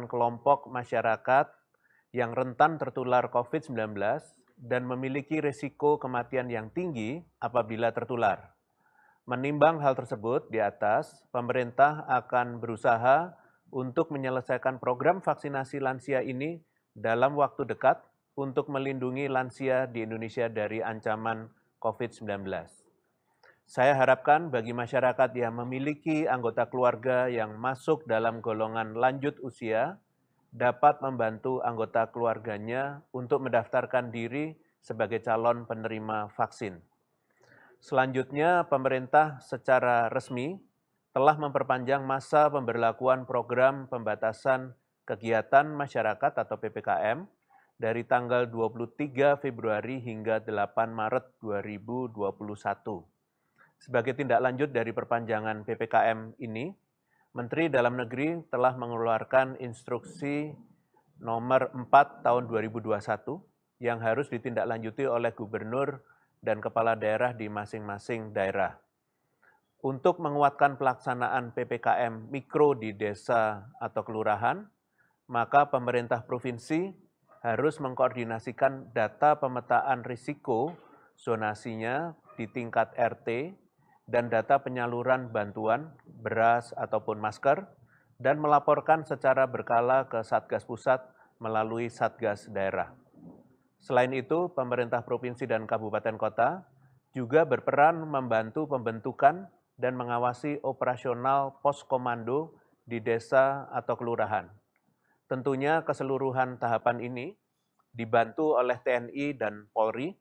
kelompok masyarakat yang rentan tertular COVID-19 dan memiliki risiko kematian yang tinggi apabila tertular. Menimbang hal tersebut di atas, pemerintah akan berusaha untuk menyelesaikan program vaksinasi lansia ini dalam waktu dekat untuk melindungi lansia di Indonesia dari ancaman COVID-19. Saya harapkan bagi masyarakat yang memiliki anggota keluarga yang masuk dalam golongan lanjut usia dapat membantu anggota keluarganya untuk mendaftarkan diri sebagai calon penerima vaksin. Selanjutnya, pemerintah secara resmi telah memperpanjang masa pemberlakuan program pembatasan kegiatan masyarakat atau PPKM dari tanggal 23 Februari hingga 8 Maret 2021. Sebagai tindak lanjut dari perpanjangan PPKM ini, Menteri Dalam Negeri telah mengeluarkan instruksi nomor 4 tahun 2021 yang harus ditindaklanjuti oleh gubernur dan kepala daerah di masing-masing daerah. Untuk menguatkan pelaksanaan PPKM mikro di desa atau kelurahan, maka pemerintah provinsi harus mengkoordinasikan data pemetaan risiko zonasinya di tingkat RT dan data penyaluran bantuan, beras ataupun masker, dan melaporkan secara berkala ke Satgas Pusat melalui Satgas Daerah. Selain itu, pemerintah provinsi dan kabupaten kota juga berperan membantu pembentukan dan mengawasi operasional pos komando di desa atau kelurahan. Tentunya keseluruhan tahapan ini dibantu oleh TNI dan Polri.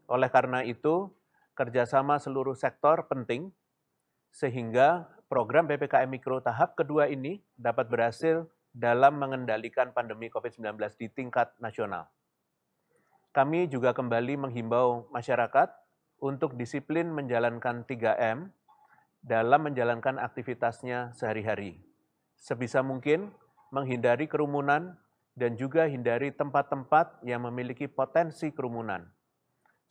Oleh karena itu, kerjasama seluruh sektor penting sehingga program PPKM Mikro tahap kedua ini dapat berhasil dalam mengendalikan pandemi COVID-19 di tingkat nasional. Kami juga kembali menghimbau masyarakat untuk disiplin menjalankan 3M dalam menjalankan aktivitasnya sehari-hari. Sebisa mungkin menghindari kerumunan dan juga hindari tempat-tempat yang memiliki potensi kerumunan.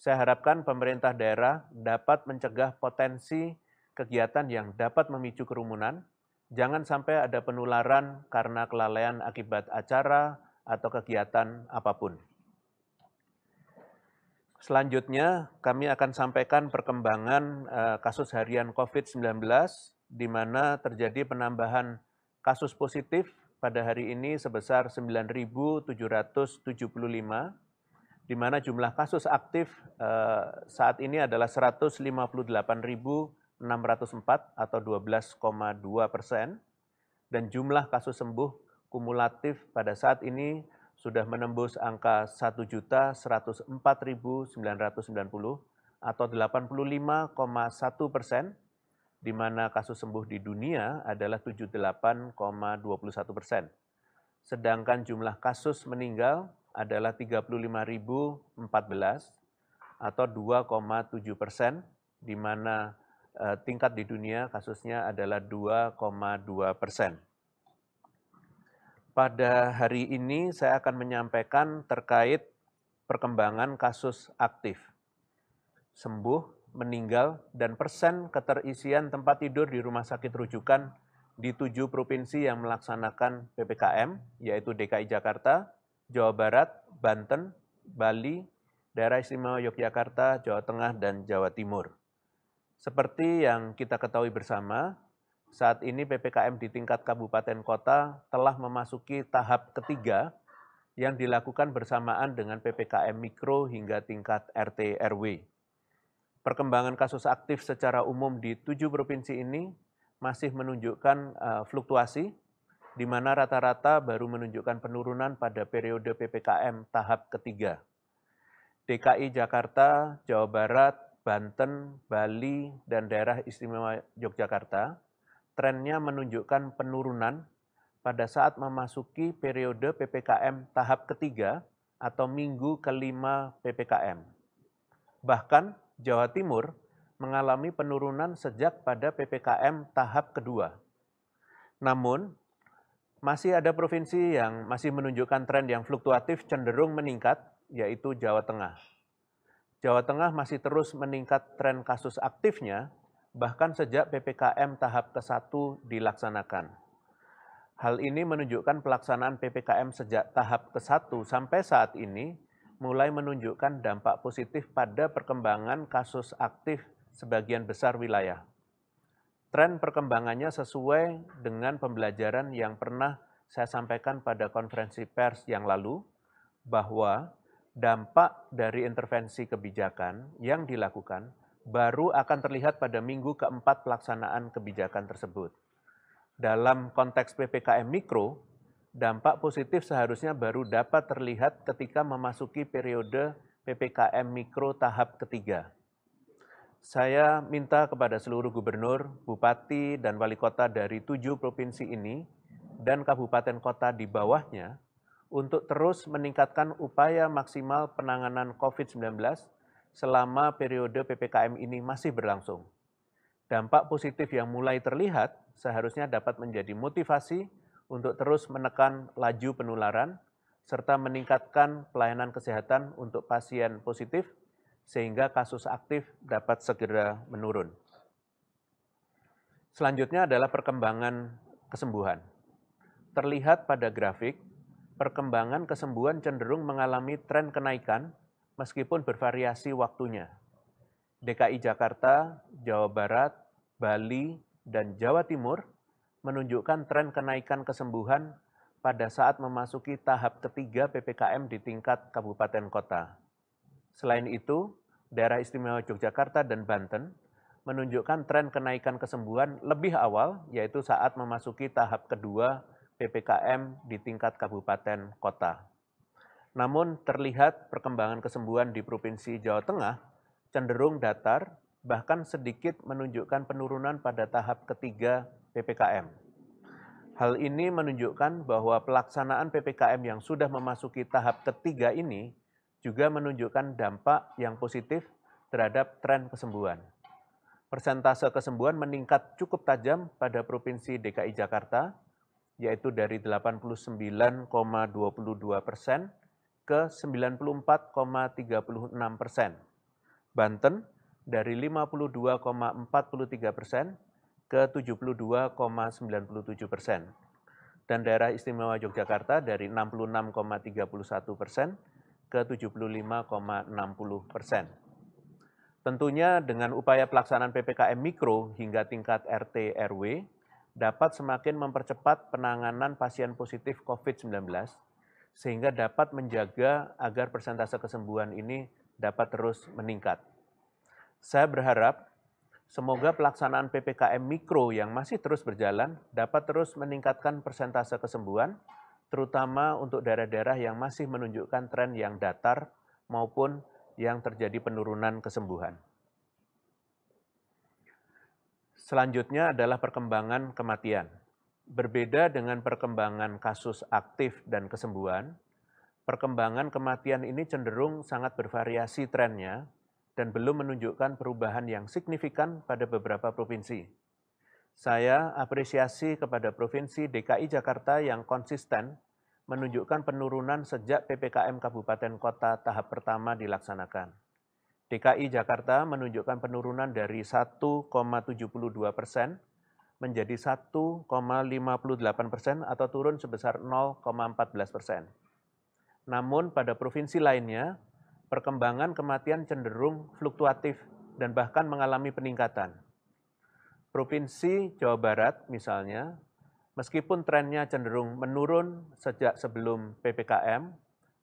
Saya harapkan pemerintah daerah dapat mencegah potensi kegiatan yang dapat memicu kerumunan. Jangan sampai ada penularan karena kelalaian akibat acara atau kegiatan apapun. Selanjutnya, kami akan sampaikan perkembangan kasus harian COVID-19, di mana terjadi penambahan kasus positif pada hari ini sebesar 9.775, di mana jumlah kasus aktif saat ini adalah 158.604 atau 12,2%, dan jumlah kasus sembuh kumulatif pada saat ini sudah menembus angka 1.104.990 atau 85,1%, di mana kasus sembuh di dunia adalah 78,21%. Sedangkan jumlah kasus meninggal adalah 35.014 atau 2,7%, di mana tingkat di dunia kasusnya adalah 2,2%. Pada hari ini saya akan menyampaikan terkait perkembangan kasus aktif, sembuh, meninggal, dan persen keterisian tempat tidur di rumah sakit rujukan di 7 provinsi yang melaksanakan PPKM, yaitu DKI Jakarta, Jawa Barat, Banten, Bali, Daerah Istimewa Yogyakarta, Jawa Tengah, dan Jawa Timur. Seperti yang kita ketahui bersama, saat ini PPKM di tingkat kabupaten kota telah memasuki tahap ketiga yang dilakukan bersamaan dengan PPKM Mikro hingga tingkat RT RW. Perkembangan kasus aktif secara umum di 7 provinsi ini masih menunjukkan fluktuasi, di mana rata-rata baru menunjukkan penurunan pada periode PPKM tahap ketiga. DKI Jakarta, Jawa Barat, Banten, Bali, dan Daerah Istimewa Yogyakarta trennya menunjukkan penurunan pada saat memasuki periode PPKM tahap ketiga atau minggu kelima PPKM. Bahkan Jawa Timur mengalami penurunan sejak pada PPKM tahap kedua. Namun, masih ada provinsi yang masih menunjukkan tren yang fluktuatif cenderung meningkat, yaitu Jawa Tengah. Jawa Tengah masih terus meningkat tren kasus aktifnya, bahkan sejak PPKM tahap ke-1 dilaksanakan. Hal ini menunjukkan pelaksanaan PPKM sejak tahap ke-1 sampai saat ini mulai menunjukkan dampak positif pada perkembangan kasus aktif sebagian besar wilayah. Tren perkembangannya sesuai dengan pembelajaran yang pernah saya sampaikan pada konferensi pers yang lalu, bahwa dampak dari intervensi kebijakan yang dilakukan baru akan terlihat pada minggu keempat pelaksanaan kebijakan tersebut. Dalam konteks PPKM Mikro, dampak positif seharusnya baru dapat terlihat ketika memasuki periode PPKM Mikro tahap ketiga. Saya minta kepada seluruh gubernur, bupati, dan wali kota dari 7 provinsi ini dan kabupaten kota di bawahnya untuk terus meningkatkan upaya maksimal penanganan COVID-19 selama periode PPKM ini masih berlangsung. Dampak positif yang mulai terlihat seharusnya dapat menjadi motivasi untuk terus menekan laju penularan, serta meningkatkan pelayanan kesehatan untuk pasien positif, sehingga kasus aktif dapat segera menurun. Selanjutnya adalah perkembangan kesembuhan. Terlihat pada grafik, perkembangan kesembuhan cenderung mengalami tren kenaikan meskipun bervariasi waktunya. DKI Jakarta, Jawa Barat, Bali, dan Jawa Timur menunjukkan tren kenaikan kesembuhan pada saat memasuki tahap ketiga PPKM di tingkat kabupaten kota. Selain itu, daerah istimewa Yogyakarta dan Banten menunjukkan tren kenaikan kesembuhan lebih awal, yaitu saat memasuki tahap kedua PPKM di tingkat kabupaten kota. Namun terlihat perkembangan kesembuhan di Provinsi Jawa Tengah cenderung datar, bahkan sedikit menunjukkan penurunan pada tahap ketiga PPKM. Hal ini menunjukkan bahwa pelaksanaan PPKM yang sudah memasuki tahap ketiga ini juga menunjukkan dampak yang positif terhadap tren kesembuhan. Persentase kesembuhan meningkat cukup tajam pada Provinsi DKI Jakarta, yaitu dari 89,22% ke 94,36%. Banten dari 52,43% ke 72,97%. Dan daerah istimewa Yogyakarta dari 66,31% ke 75,60%. Tentunya dengan upaya pelaksanaan PPKM Mikro hingga tingkat RT RW dapat semakin mempercepat penanganan pasien positif COVID-19 sehingga dapat menjaga agar persentase kesembuhan ini dapat terus meningkat. Saya berharap semoga pelaksanaan PPKM Mikro yang masih terus berjalan dapat terus meningkatkan persentase kesembuhan, terutama untuk daerah-daerah yang masih menunjukkan tren yang datar maupun yang terjadi penurunan kesembuhan. Selanjutnya adalah perkembangan kematian. Berbeda dengan perkembangan kasus aktif dan kesembuhan, perkembangan kematian ini cenderung sangat bervariasi trennya dan belum menunjukkan perubahan yang signifikan pada beberapa provinsi. Saya apresiasi kepada Provinsi DKI Jakarta yang konsisten menunjukkan penurunan sejak PPKM Kabupaten Kota tahap pertama dilaksanakan. DKI Jakarta menunjukkan penurunan dari 1,72% menjadi 1,58% atau turun sebesar 0,14%. Namun pada provinsi lainnya, perkembangan kematian cenderung fluktuatif dan bahkan mengalami peningkatan. Provinsi Jawa Barat misalnya, meskipun trennya cenderung menurun sejak sebelum PPKM,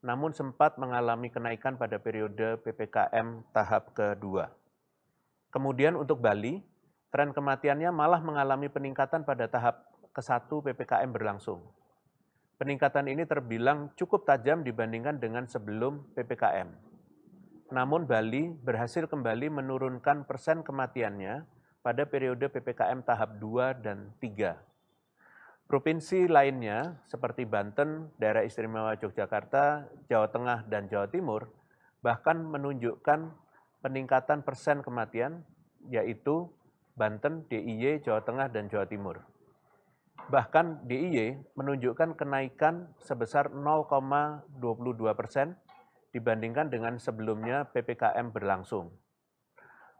namun sempat mengalami kenaikan pada periode PPKM tahap kedua. Kemudian untuk Bali, tren kematiannya malah mengalami peningkatan pada tahap ke-1 PPKM berlangsung. Peningkatan ini terbilang cukup tajam dibandingkan dengan sebelum PPKM. Namun Bali berhasil kembali menurunkan persen kematiannya pada periode PPKM tahap 2 dan 3. Provinsi lainnya seperti Banten, daerah istimewa Yogyakarta, Jawa Tengah, dan Jawa Timur bahkan menunjukkan peningkatan persen kematian, yaitu Banten, DIY, Jawa Tengah, dan Jawa Timur. Bahkan DIY menunjukkan kenaikan sebesar 0,22% dibandingkan dengan sebelumnya PPKM berlangsung.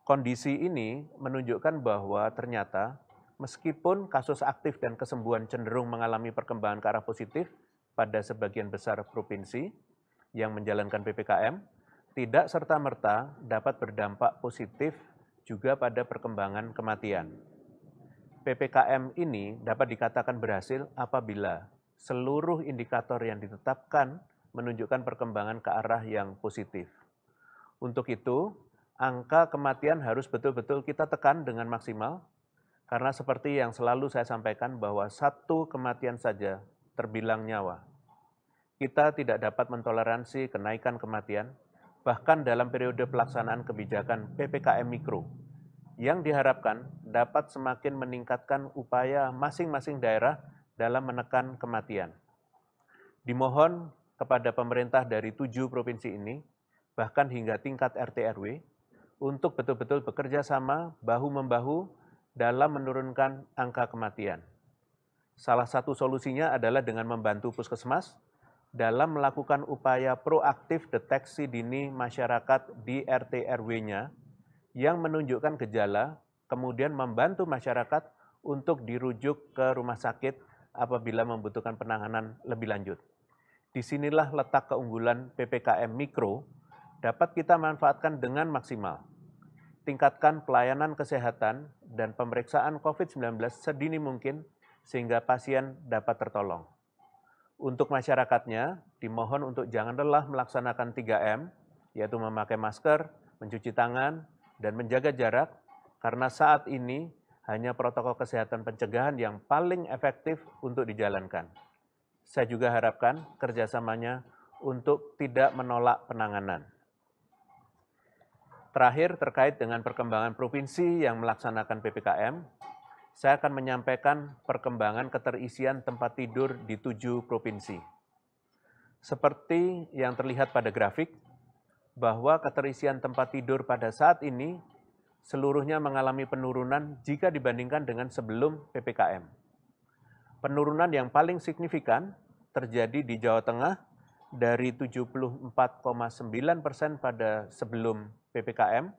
Kondisi ini menunjukkan bahwa ternyata meskipun kasus aktif dan kesembuhan cenderung mengalami perkembangan ke arah positif pada sebagian besar provinsi yang menjalankan PPKM, tidak serta-merta dapat berdampak positif juga pada perkembangan kematian. PPKM ini dapat dikatakan berhasil apabila seluruh indikator yang ditetapkan menunjukkan perkembangan ke arah yang positif. Untuk itu, angka kematian harus betul-betul kita tekan dengan maksimal, karena seperti yang selalu saya sampaikan bahwa satu kematian saja terbilang nyawa. Kita tidak dapat mentoleransi kenaikan kematian, bahkan dalam periode pelaksanaan kebijakan PPKM Mikro, yang diharapkan dapat semakin meningkatkan upaya masing-masing daerah dalam menekan kematian. Dimohon kepada pemerintah dari 7 provinsi ini, bahkan hingga tingkat RT RW, untuk betul-betul bekerja sama bahu-membahu dalam menurunkan angka kematian. Salah satu solusinya adalah dengan membantu puskesmas dalam melakukan upaya proaktif deteksi dini masyarakat di RT RW-nya yang menunjukkan gejala, kemudian membantu masyarakat untuk dirujuk ke rumah sakit apabila membutuhkan penanganan lebih lanjut. Disinilah letak keunggulan PPKM Mikro dapat kita manfaatkan dengan maksimal. Tingkatkan pelayanan kesehatan dan pemeriksaan COVID-19 sedini mungkin sehingga pasien dapat tertolong. Untuk masyarakatnya, dimohon untuk jangan lelah melaksanakan 3M, yaitu memakai masker, mencuci tangan, dan menjaga jarak, karena saat ini hanya protokol kesehatan pencegahan yang paling efektif untuk dijalankan. Saya juga harapkan kerjasamanya untuk tidak menolak penanganan. Terakhir, terkait dengan perkembangan provinsi yang melaksanakan PPKM, saya akan menyampaikan perkembangan keterisian tempat tidur di 7 provinsi. Seperti yang terlihat pada grafik, bahwa keterisian tempat tidur pada saat ini seluruhnya mengalami penurunan jika dibandingkan dengan sebelum PPKM. Penurunan yang paling signifikan terjadi di Jawa Tengah dari 74,9% pada sebelum PPKM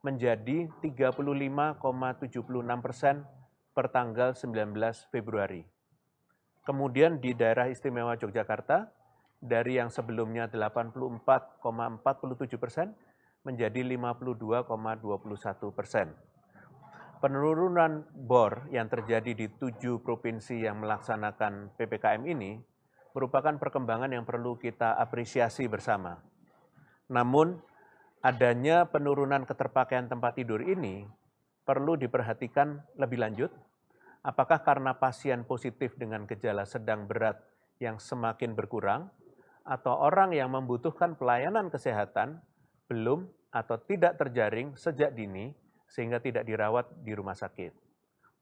menjadi 35,76% per tanggal 19 Februari. Kemudian di daerah istimewa Yogyakarta, dari yang sebelumnya 84,47% menjadi 52,21%. Penurunan BOR yang terjadi di 7 provinsi yang melaksanakan PPKM ini merupakan perkembangan yang perlu kita apresiasi bersama. Namun, adanya penurunan keterpakaian tempat tidur ini perlu diperhatikan lebih lanjut, apakah karena pasien positif dengan gejala sedang berat yang semakin berkurang, atau orang yang membutuhkan pelayanan kesehatan belum atau tidak terjaring sejak dini sehingga tidak dirawat di rumah sakit.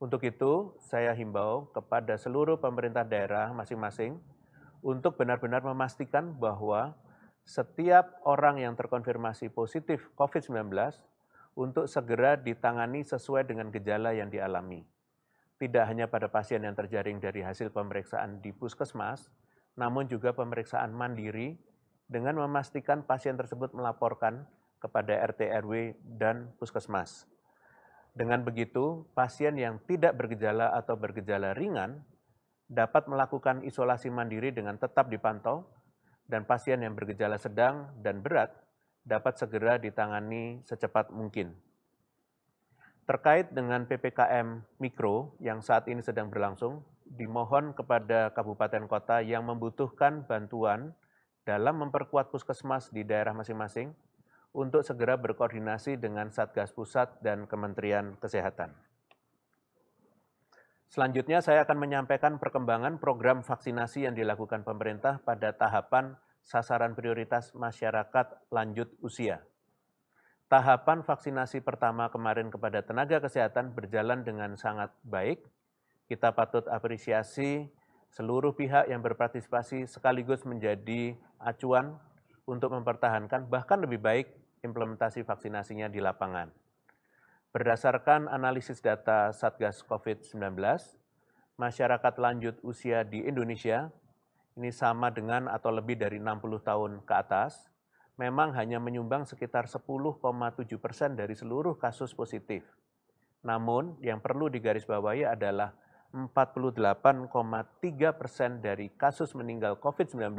Untuk itu, saya himbau kepada seluruh pemerintah daerah masing-masing untuk benar-benar memastikan bahwa setiap orang yang terkonfirmasi positif COVID-19 untuk segera ditangani sesuai dengan gejala yang dialami. Tidak hanya pada pasien yang terjaring dari hasil pemeriksaan di puskesmas, namun juga pemeriksaan mandiri dengan memastikan pasien tersebut melaporkan kepada RT RW dan puskesmas. Dengan begitu, pasien yang tidak bergejala atau bergejala ringan dapat melakukan isolasi mandiri dengan tetap dipantau, dan pasien yang bergejala sedang dan berat dapat segera ditangani secepat mungkin. Terkait dengan PPKM Mikro yang saat ini sedang berlangsung, dimohon kepada kabupaten kota yang membutuhkan bantuan dalam memperkuat puskesmas di daerah masing-masing untuk segera berkoordinasi dengan Satgas Pusat dan Kementerian Kesehatan. Selanjutnya saya akan menyampaikan perkembangan program vaksinasi yang dilakukan pemerintah pada tahapan sasaran prioritas masyarakat lanjut usia. Tahapan vaksinasi pertama kemarin kepada tenaga kesehatan berjalan dengan sangat baik. Kita patut apresiasi seluruh pihak yang berpartisipasi sekaligus menjadi acuan untuk mempertahankan bahkan lebih baik implementasi vaksinasinya di lapangan. Berdasarkan analisis data Satgas COVID-19, masyarakat lanjut usia di Indonesia ini sama dengan atau lebih dari 60 tahun ke atas, memang hanya menyumbang sekitar 10,7% dari seluruh kasus positif. Namun, yang perlu digarisbawahi adalah 48,3% dari kasus meninggal COVID-19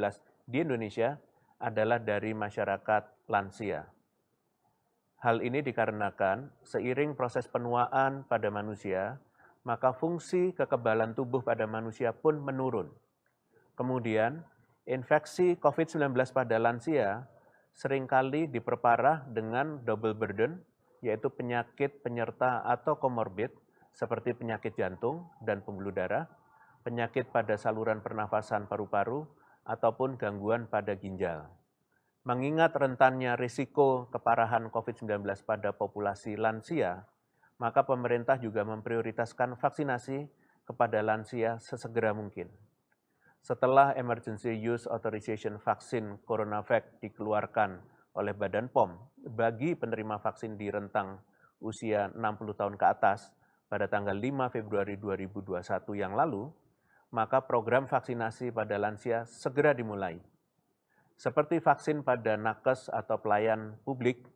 di Indonesia adalah dari masyarakat lansia. Hal ini dikarenakan seiring proses penuaan pada manusia, maka fungsi kekebalan tubuh pada manusia pun menurun. Kemudian, infeksi COVID-19 pada lansia seringkali diperparah dengan double burden, yaitu penyakit penyerta atau komorbid, seperti penyakit jantung dan pembuluh darah, penyakit pada saluran pernafasan paru-paru, ataupun gangguan pada ginjal. Mengingat rentannya risiko keparahan COVID-19 pada populasi lansia, maka pemerintah juga memprioritaskan vaksinasi kepada lansia sesegera mungkin. Setelah Emergency Use Authorization Vaksin CoronaVac dikeluarkan oleh Badan POM bagi penerima vaksin di rentang usia 60 tahun ke atas pada tanggal 5 Februari 2021 yang lalu, maka program vaksinasi pada lansia segera dimulai. Seperti vaksin pada nakes atau pelayan publik,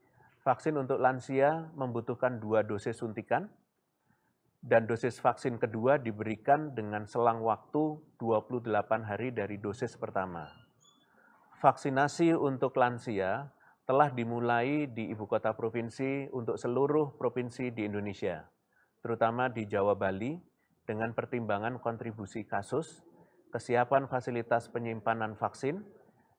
vaksin untuk lansia membutuhkan 2 dosis suntikan, dan dosis vaksin kedua diberikan dengan selang waktu 28 hari dari dosis pertama. Vaksinasi untuk lansia telah dimulai di ibu kota provinsi untuk seluruh provinsi di Indonesia, terutama di Jawa Bali, dengan pertimbangan kontribusi kasus, kesiapan fasilitas penyimpanan vaksin,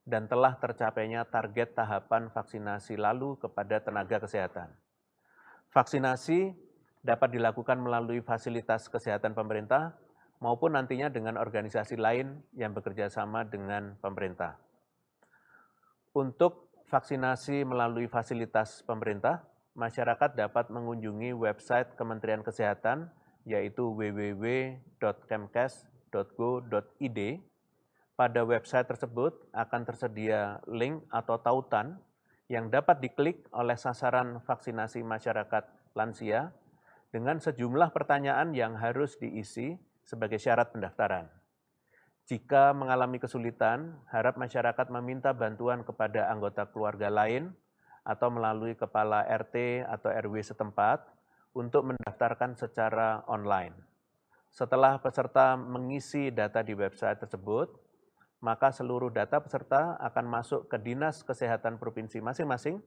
dan telah tercapainya target tahapan vaksinasi lalu kepada tenaga kesehatan. Vaksinasi dapat dilakukan melalui fasilitas kesehatan pemerintah maupun nantinya dengan organisasi lain yang bekerja sama dengan pemerintah. Untuk vaksinasi melalui fasilitas pemerintah, masyarakat dapat mengunjungi website Kementerian Kesehatan, yaitu www.kemkes.go.id. Pada website tersebut akan tersedia link atau tautan yang dapat diklik oleh sasaran vaksinasi masyarakat lansia dengan sejumlah pertanyaan yang harus diisi sebagai syarat pendaftaran. Jika mengalami kesulitan, harap masyarakat meminta bantuan kepada anggota keluarga lain atau melalui kepala RT atau RW setempat untuk mendaftarkan secara online. Setelah peserta mengisi data di website tersebut, maka seluruh data peserta akan masuk ke Dinas Kesehatan Provinsi masing-masing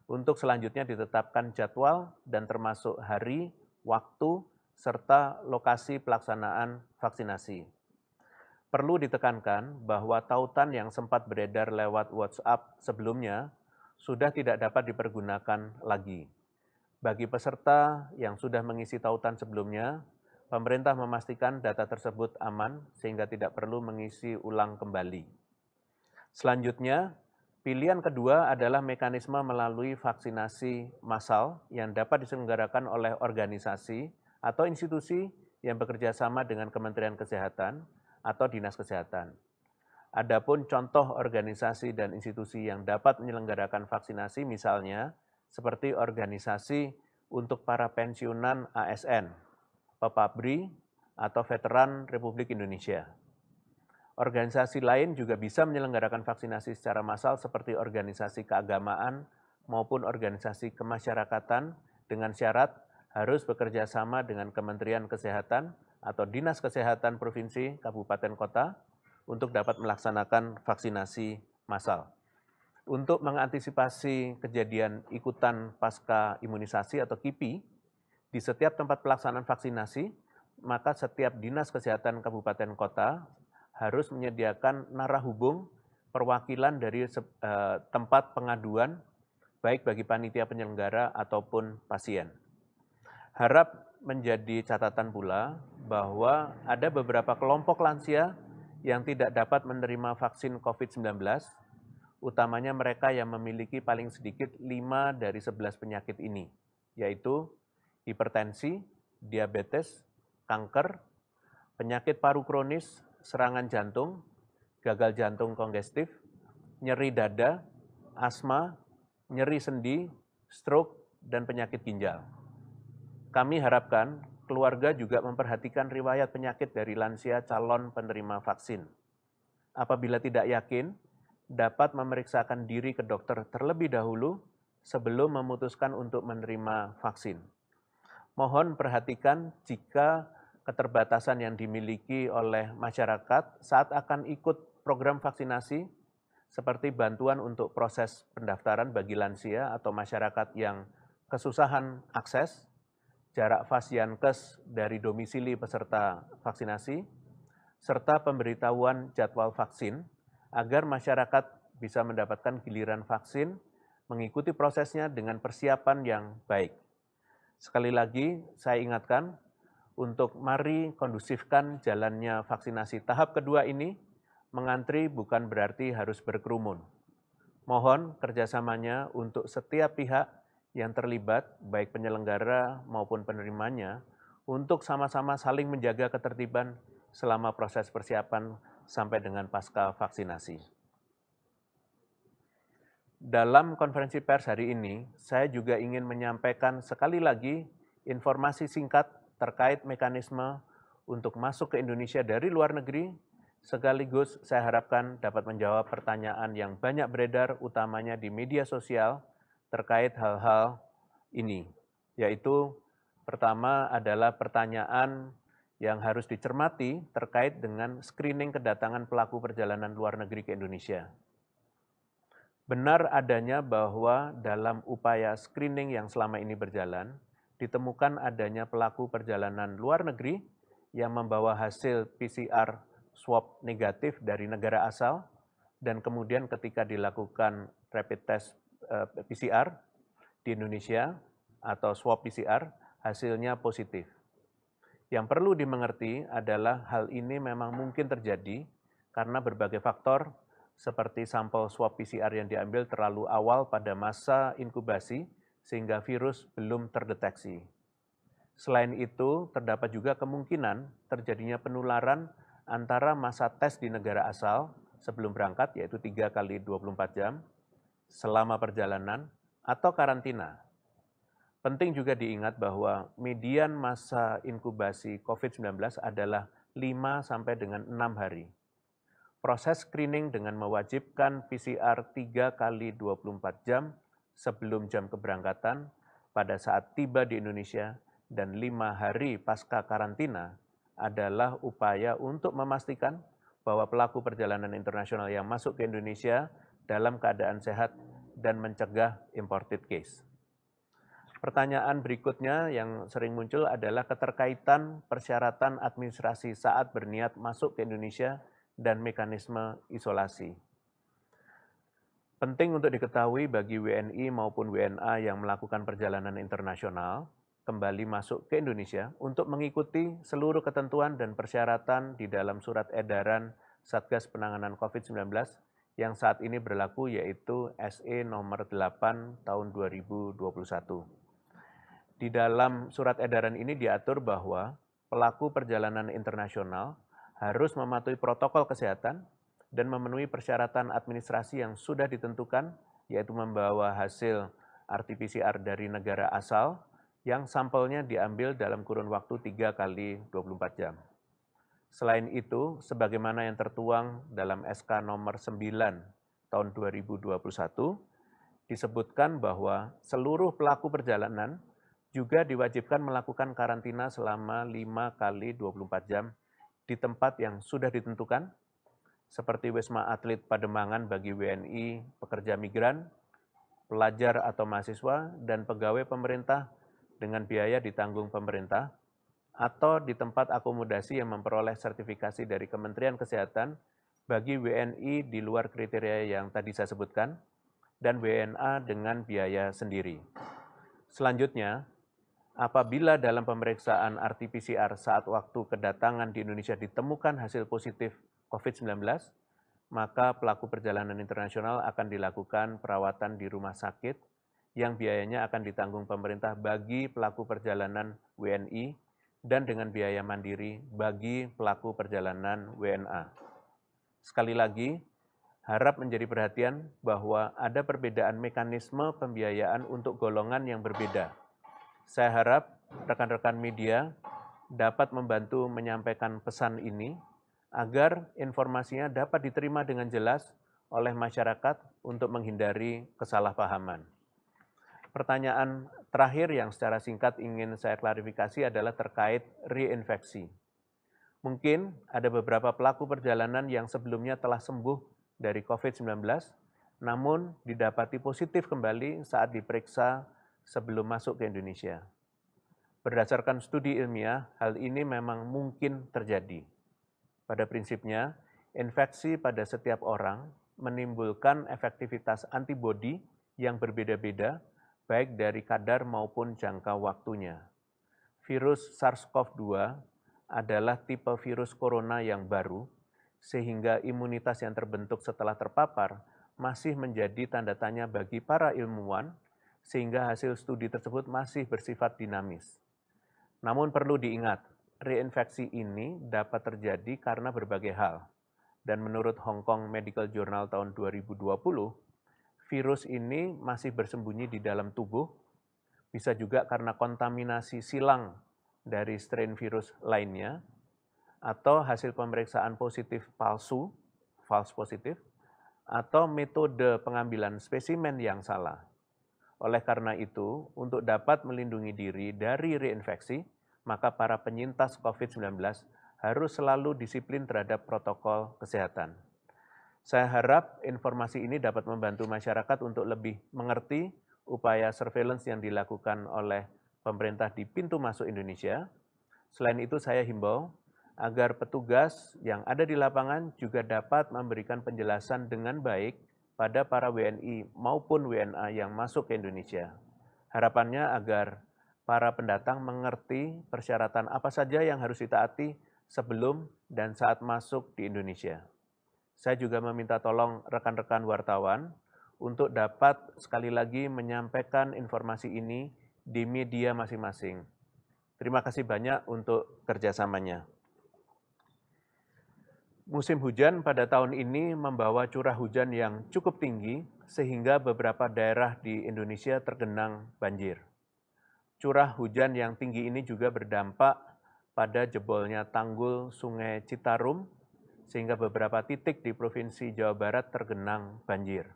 untuk selanjutnya ditetapkan jadwal dan termasuk hari, waktu, serta lokasi pelaksanaan vaksinasi. Perlu ditekankan bahwa tautan yang sempat beredar lewat WhatsApp sebelumnya sudah tidak dapat dipergunakan lagi. Bagi peserta yang sudah mengisi tautan sebelumnya, pemerintah memastikan data tersebut aman sehingga tidak perlu mengisi ulang kembali. Selanjutnya, pilihan kedua adalah mekanisme melalui vaksinasi massal yang dapat diselenggarakan oleh organisasi atau institusi yang bekerja sama dengan Kementerian Kesehatan atau Dinas Kesehatan. Adapun contoh organisasi dan institusi yang dapat menyelenggarakan vaksinasi misalnya seperti organisasi untuk para pensiunan ASN, Pepabri, atau Veteran Republik Indonesia. Organisasi lain juga bisa menyelenggarakan vaksinasi secara massal seperti organisasi keagamaan maupun organisasi kemasyarakatan dengan syarat harus bekerja sama dengan Kementerian Kesehatan atau Dinas Kesehatan Provinsi, Kabupaten, Kota untuk dapat melaksanakan vaksinasi massal. Untuk mengantisipasi kejadian ikutan pasca imunisasi atau KIPI, di setiap tempat pelaksanaan vaksinasi, maka setiap Dinas Kesehatan Kabupaten Kota harus menyediakan narahubung perwakilan dari tempat pengaduan, baik bagi panitia penyelenggara ataupun pasien. Harap menjadi catatan pula bahwa ada beberapa kelompok lansia yang tidak dapat menerima vaksin COVID-19, utamanya mereka yang memiliki paling sedikit 5 dari 11 penyakit ini, yaitu hipertensi, diabetes, kanker, penyakit paru kronis, serangan jantung, gagal jantung kongestif, nyeri dada, asma, nyeri sendi, stroke, dan penyakit ginjal. Kami harapkan keluarga juga memperhatikan riwayat penyakit dari lansia calon penerima vaksin. Apabila tidak yakin, dapat memeriksakan diri ke dokter terlebih dahulu sebelum memutuskan untuk menerima vaksin. Mohon perhatikan jika keterbatasan yang dimiliki oleh masyarakat saat akan ikut program vaksinasi, seperti bantuan untuk proses pendaftaran bagi lansia atau masyarakat yang kesusahan akses, jarak Fasiankes dari domisili peserta vaksinasi, serta pemberitahuan jadwal vaksin agar masyarakat bisa mendapatkan giliran vaksin, mengikuti prosesnya dengan persiapan yang baik. Sekali lagi, saya ingatkan untuk mari kondusifkan jalannya vaksinasi tahap kedua ini. Mengantri bukan berarti harus berkerumun. Mohon kerjasamanya untuk setiap pihak yang terlibat, baik penyelenggara maupun penerimanya, untuk sama-sama saling menjaga ketertiban selama proses persiapan sampai dengan pasca vaksinasi. Dalam konferensi pers hari ini, saya juga ingin menyampaikan sekali lagi informasi singkat terkait mekanisme untuk masuk ke Indonesia dari luar negeri. Sekaligus saya harapkan dapat menjawab pertanyaan yang banyak beredar utamanya di media sosial terkait hal-hal ini, yaitu pertama adalah pertanyaan yang harus dicermati terkait dengan screening kedatangan pelaku perjalanan luar negeri ke Indonesia. Benar adanya bahwa dalam upaya screening yang selama ini berjalan, ditemukan adanya pelaku perjalanan luar negeri yang membawa hasil PCR swab negatif dari negara asal, dan kemudian ketika dilakukan rapid test PCR di Indonesia atau swab PCR, hasilnya positif. Yang perlu dimengerti adalah hal ini memang mungkin terjadi karena berbagai faktor seperti sampel swab PCR yang diambil terlalu awal pada masa inkubasi sehingga virus belum terdeteksi. Selain itu, terdapat juga kemungkinan terjadinya penularan antara masa tes di negara asal sebelum berangkat, yaitu 3 kali 24 jam, selama perjalanan, atau karantina. Penting juga diingat bahwa median masa inkubasi COVID-19 adalah 5 sampai dengan 6 hari. Proses screening dengan mewajibkan PCR 3 kali 24 jam sebelum jam keberangkatan pada saat tiba di Indonesia dan 5 hari pasca karantina adalah upaya untuk memastikan bahwa pelaku perjalanan internasional yang masuk ke Indonesia dalam keadaan sehat dan mencegah imported case. Pertanyaan berikutnya yang sering muncul adalah keterkaitan persyaratan administrasi saat berniat masuk ke Indonesia dan mekanisme isolasi. Penting untuk diketahui bagi WNI maupun WNA yang melakukan perjalanan internasional kembali masuk ke Indonesia untuk mengikuti seluruh ketentuan dan persyaratan di dalam surat edaran Satgas Penanganan COVID-19 yang saat ini berlaku, yaitu SE nomor 8 tahun 2021. Di dalam surat edaran ini diatur bahwa pelaku perjalanan internasional harus mematuhi protokol kesehatan dan memenuhi persyaratan administrasi yang sudah ditentukan, yaitu membawa hasil RT-PCR dari negara asal yang sampelnya diambil dalam kurun waktu 3 kali 24 jam. Selain itu, sebagaimana yang tertuang dalam SK nomor 9 tahun 2021, disebutkan bahwa seluruh pelaku perjalanan juga diwajibkan melakukan karantina selama 5 kali 24 jam di tempat yang sudah ditentukan, seperti Wisma Atlet Pademangan bagi WNI, pekerja migran, pelajar atau mahasiswa, dan pegawai pemerintah dengan biaya ditanggung pemerintah, atau di tempat akomodasi yang memperoleh sertifikasi dari Kementerian Kesehatan bagi WNI di luar kriteria yang tadi saya sebutkan, dan WNA dengan biaya sendiri. Selanjutnya, apabila dalam pemeriksaan RT-PCR saat waktu kedatangan di Indonesia ditemukan hasil positif COVID-19, maka pelaku perjalanan internasional akan dilakukan perawatan di rumah sakit yang biayanya akan ditanggung pemerintah bagi pelaku perjalanan WNI dan dengan biaya mandiri bagi pelaku perjalanan WNA. Sekali lagi, harap menjadi perhatian bahwa ada perbedaan mekanisme pembiayaan untuk golongan yang berbeda. Saya harap rekan-rekan media dapat membantu menyampaikan pesan ini agar informasinya dapat diterima dengan jelas oleh masyarakat untuk menghindari kesalahpahaman. pertanyaan terakhir yang secara singkat ingin saya klarifikasi adalah terkait reinfeksi. Mungkin ada beberapa pelaku perjalanan yang sebelumnya telah sembuh dari COVID-19, namun didapati positif kembali saat diperiksa sebelum masuk ke Indonesia. Berdasarkan studi ilmiah, hal ini memang mungkin terjadi. Pada prinsipnya, infeksi pada setiap orang menimbulkan efektivitas antibodi yang berbeda-beda, baik dari kadar maupun jangka waktunya. Virus SARS-CoV-2 adalah tipe virus corona yang baru, sehingga imunitas yang terbentuk setelah terpapar masih menjadi tanda tanya bagi para ilmuwan, sehingga hasil studi tersebut masih bersifat dinamis. Namun perlu diingat, reinfeksi ini dapat terjadi karena berbagai hal. Dan menurut Hong Kong Medical Journal tahun 2020, virus ini masih bersembunyi di dalam tubuh, bisa juga karena kontaminasi silang dari strain virus lainnya, atau hasil pemeriksaan positif palsu, false positif, atau metode pengambilan spesimen yang salah. Oleh karena itu, untuk dapat melindungi diri dari reinfeksi, maka para penyintas COVID-19 harus selalu disiplin terhadap protokol kesehatan. Saya harap informasi ini dapat membantu masyarakat untuk lebih mengerti upaya surveillance yang dilakukan oleh pemerintah di pintu masuk Indonesia. Selain itu, saya himbau agar petugas yang ada di lapangan juga dapat memberikan penjelasan dengan baik pada para WNI maupun WNA yang masuk ke Indonesia. Harapannya agar para pendatang mengerti persyaratan apa saja yang harus ditaati sebelum dan saat masuk di Indonesia. Saya juga meminta tolong rekan-rekan wartawan untuk dapat sekali lagi menyampaikan informasi ini di media masing-masing. Terima kasih banyak untuk kerjasamanya. Musim hujan pada tahun ini membawa curah hujan yang cukup tinggi sehingga beberapa daerah di Indonesia tergenang banjir. Curah hujan yang tinggi ini juga berdampak pada jebolnya tanggul Sungai Citarum, sehingga beberapa titik di Provinsi Jawa Barat tergenang banjir.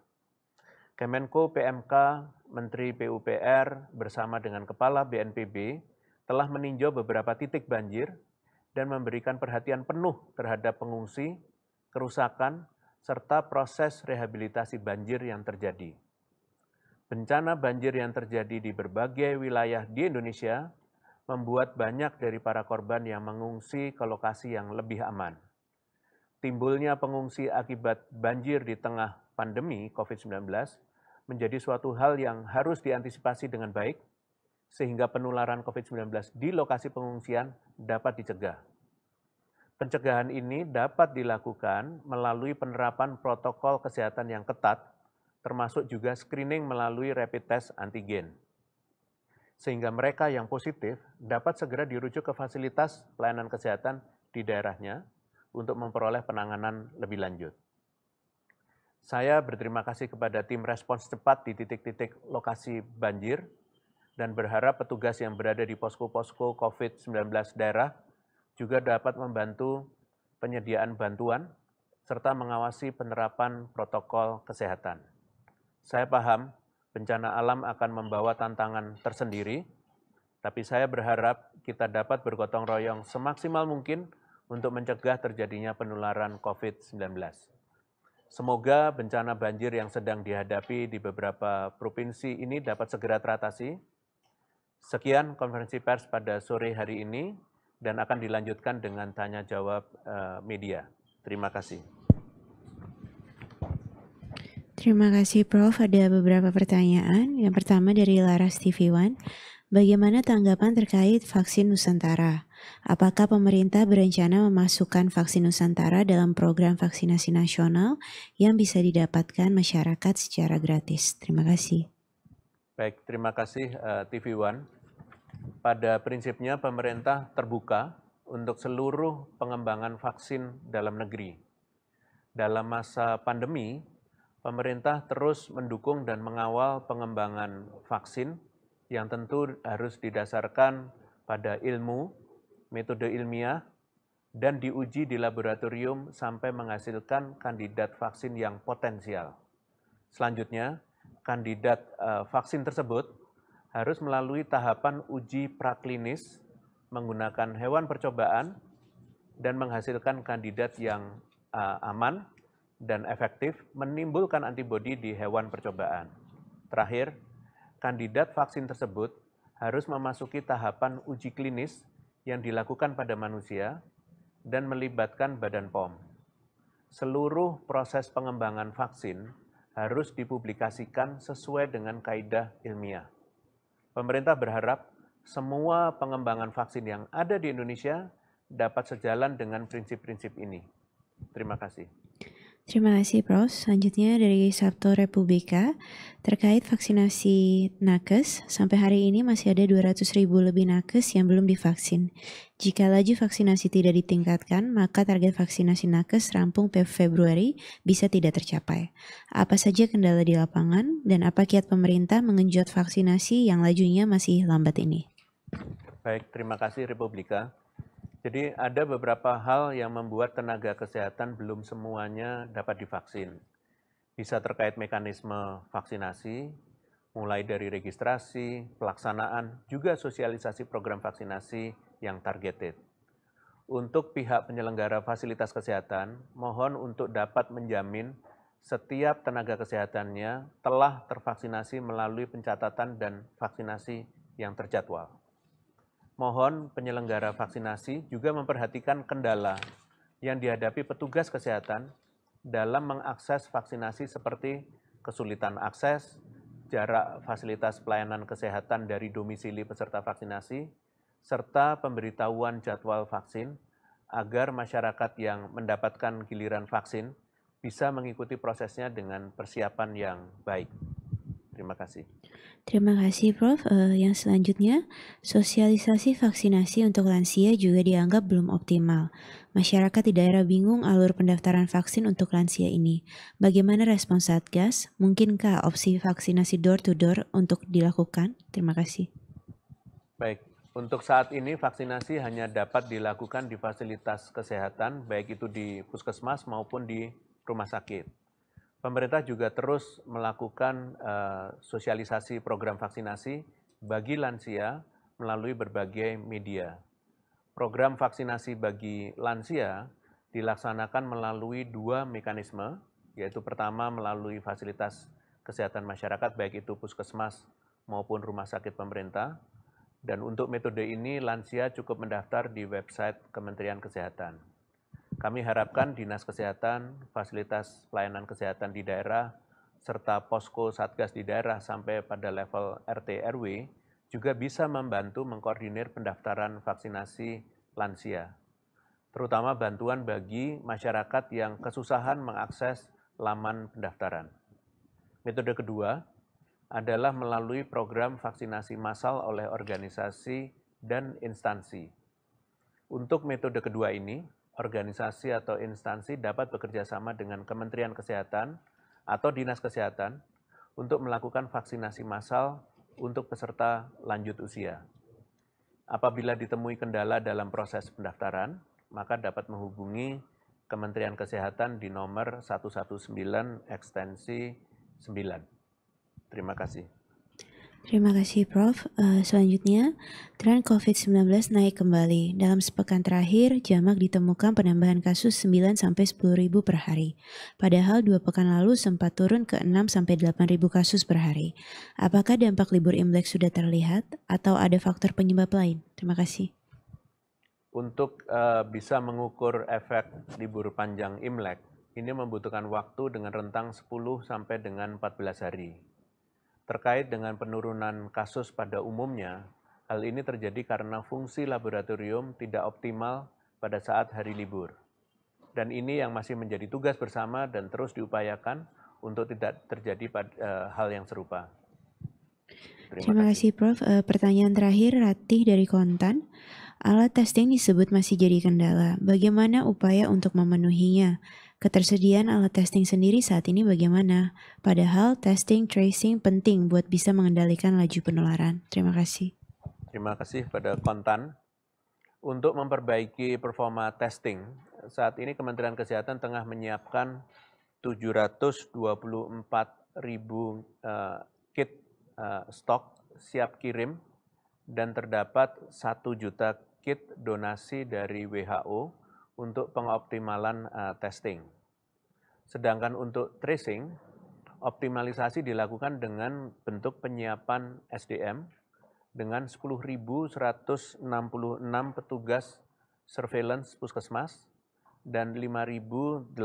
Kemenko PMK, Menteri PUPR bersama dengan Kepala BNPB telah meninjau beberapa titik banjir dan memberikan perhatian penuh terhadap pengungsi, kerusakan, serta proses rehabilitasi banjir yang terjadi. Bencana banjir yang terjadi di berbagai wilayah di Indonesia membuat banyak dari para korban yang mengungsi ke lokasi yang lebih aman. Timbulnya pengungsi akibat banjir di tengah pandemi COVID-19 menjadi suatu hal yang harus diantisipasi dengan baik, sehingga penularan COVID-19 di lokasi pengungsian dapat dicegah. Pencegahan ini dapat dilakukan melalui penerapan protokol kesehatan yang ketat, termasuk juga screening melalui rapid test antigen. Sehingga mereka yang positif dapat segera dirujuk ke fasilitas pelayanan kesehatan di daerahnya untuk memperoleh penanganan lebih lanjut. Saya berterima kasih kepada tim respons cepat di titik-titik lokasi banjir dan berharap petugas yang berada di posko-posko COVID-19 daerah juga dapat membantu penyediaan bantuan serta mengawasi penerapan protokol kesehatan. Saya paham bencana alam akan membawa tantangan tersendiri, tapi saya berharap kita dapat bergotong royong semaksimal mungkin untuk mencegah terjadinya penularan COVID-19. Semoga bencana banjir yang sedang dihadapi di beberapa provinsi ini dapat segera teratasi. Sekian konferensi pers pada sore hari ini dan akan dilanjutkan dengan tanya jawab media. Terima kasih. Terima kasih Prof. Ada beberapa pertanyaan. Yang pertama dari Laras TV One. Bagaimana tanggapan terkait vaksin Nusantara? Apakah pemerintah berencana memasukkan vaksin Nusantara dalam program vaksinasi nasional yang bisa didapatkan masyarakat secara gratis? Terima kasih. Baik, terima kasih TV One. Pada prinsipnya pemerintah terbuka untuk seluruh pengembangan vaksin dalam negeri. Dalam masa pandemi, pemerintah terus mendukung dan mengawal pengembangan vaksin yang tentu harus didasarkan pada ilmu, metode ilmiah, dan diuji di laboratorium sampai menghasilkan kandidat vaksin yang potensial. Selanjutnya, kandidat vaksin tersebut harus melalui tahapan uji praklinis menggunakan hewan percobaan dan menghasilkan kandidat yang aman dan efektif menimbulkan antibodi di hewan percobaan. Terakhir, kandidat vaksin tersebut harus memasuki tahapan uji klinis yang dilakukan pada manusia dan melibatkan Badan POM. Seluruh proses pengembangan vaksin harus dipublikasikan sesuai dengan kaidah ilmiah. Pemerintah berharap semua pengembangan vaksin yang ada di Indonesia dapat sejalan dengan prinsip-prinsip ini. Terima kasih. Terima kasih, Prof. Selanjutnya dari Sabto Republika, terkait vaksinasi nakes, sampai hari ini masih ada 200.000 lebih nakes yang belum divaksin. Jika laju vaksinasi tidak ditingkatkan, maka target vaksinasi nakes rampung Februari bisa tidak tercapai. Apa saja kendala di lapangan, dan apa kiat pemerintah mengenjot vaksinasi yang lajunya masih lambat ini? Baik, terima kasih Republika. Jadi ada beberapa hal yang membuat tenaga kesehatan belum semuanya dapat divaksin. Bisa terkait mekanisme vaksinasi, mulai dari registrasi, pelaksanaan, juga sosialisasi program vaksinasi yang targeted. Untuk pihak penyelenggara fasilitas kesehatan, mohon untuk dapat menjamin setiap tenaga kesehatannya telah tervaksinasi melalui pencatatan dan vaksinasi yang terjadwal. Mohon penyelenggara vaksinasi juga memperhatikan kendala yang dihadapi petugas kesehatan dalam mengakses vaksinasi seperti kesulitan akses, jarak fasilitas pelayanan kesehatan dari domisili peserta vaksinasi, serta pemberitahuan jadwal vaksin agar masyarakat yang mendapatkan giliran vaksin bisa mengikuti prosesnya dengan persiapan yang baik. Terima kasih. Terima kasih, Prof. Yang selanjutnya, sosialisasi vaksinasi untuk lansia juga dianggap belum optimal. Masyarakat di daerah bingung alur pendaftaran vaksin untuk lansia ini. Bagaimana respons Satgas? Mungkinkah opsi vaksinasi door-to-door untuk dilakukan? Terima kasih. Baik, untuk saat ini vaksinasi hanya dapat dilakukan di fasilitas kesehatan, baik itu di puskesmas maupun di rumah sakit. Pemerintah juga terus melakukan sosialisasi program vaksinasi bagi lansia melalui berbagai media. Program vaksinasi bagi lansia dilaksanakan melalui 2 mekanisme, yaitu pertama melalui fasilitas kesehatan masyarakat, baik itu puskesmas maupun rumah sakit pemerintah. Dan untuk metode ini, lansia cukup mendaftar di website Kementerian Kesehatan. Kami harapkan Dinas Kesehatan, fasilitas pelayanan kesehatan di daerah, serta posko Satgas di daerah sampai pada level RT RW juga bisa membantu mengkoordinir pendaftaran vaksinasi lansia, terutama bantuan bagi masyarakat yang kesusahan mengakses laman pendaftaran. Metode kedua adalah melalui program vaksinasi massal oleh organisasi dan instansi. Untuk metode kedua ini, organisasi atau instansi dapat bekerja sama dengan Kementerian Kesehatan atau Dinas Kesehatan untuk melakukan vaksinasi massal untuk peserta lanjut usia. Apabila ditemui kendala dalam proses pendaftaran, maka dapat menghubungi Kementerian Kesehatan di nomor 119 ekstensi 9. Terima kasih. Terima kasih, Prof. Selanjutnya, tren COVID-19 naik kembali. Dalam sepekan terakhir, jamak ditemukan penambahan kasus 9-10 ribu per hari. Padahal 2 pekan lalu sempat turun ke 6-8 ribu kasus per hari. Apakah dampak libur Imlek sudah terlihat atau ada faktor penyebab lain? Terima kasih. Untuk bisa mengukur efek libur panjang Imlek, ini membutuhkan waktu dengan rentang 10 sampai dengan 14 hari. Terkait dengan penurunan kasus pada umumnya, hal ini terjadi karena fungsi laboratorium tidak optimal pada saat hari libur. Dan ini yang masih menjadi tugas bersama dan terus diupayakan untuk tidak terjadi hal yang serupa. Terima kasih, Prof. Pertanyaan terakhir, Ratih dari Kontan. Alat testing disebut masih jadi kendala. Bagaimana upaya untuk memenuhinya? Ketersediaan alat testing sendiri saat ini bagaimana? Padahal testing, tracing penting buat bisa mengendalikan laju penularan. Terima kasih. Terima kasih pada Kontan. Untuk memperbaiki performa testing, saat ini Kementerian Kesehatan tengah menyiapkan 724.000 kit stok siap kirim dan terdapat 1 juta kit donasi dari WHO untuk pengoptimalan testing. Sedangkan untuk tracing, optimalisasi dilakukan dengan bentuk penyiapan SDM dengan 10.166 petugas surveillance puskesmas dan 5.877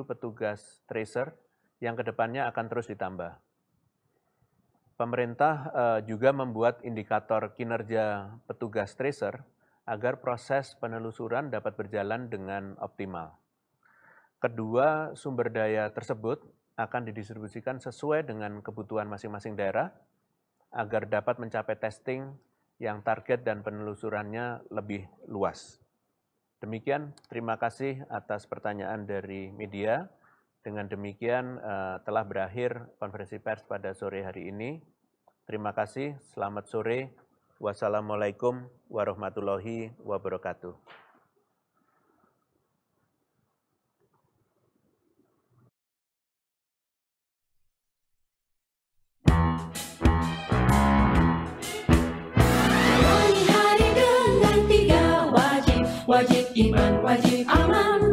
petugas tracer yang kedepannya akan terus ditambah. Pemerintah juga membuat indikator kinerja petugas tracer agar proses penelusuran dapat berjalan dengan optimal. Kedua sumber daya tersebut akan didistribusikan sesuai dengan kebutuhan masing-masing daerah agar dapat mencapai testing yang target dan penelusurannya lebih luas. Demikian, terima kasih atas pertanyaan dari media. Dengan demikian telah berakhir konferensi pers pada sore hari ini. Terima kasih, selamat sore. Wassalamualaikum warahmatullahi wabarakatuh. Wajib iman, wajib amal.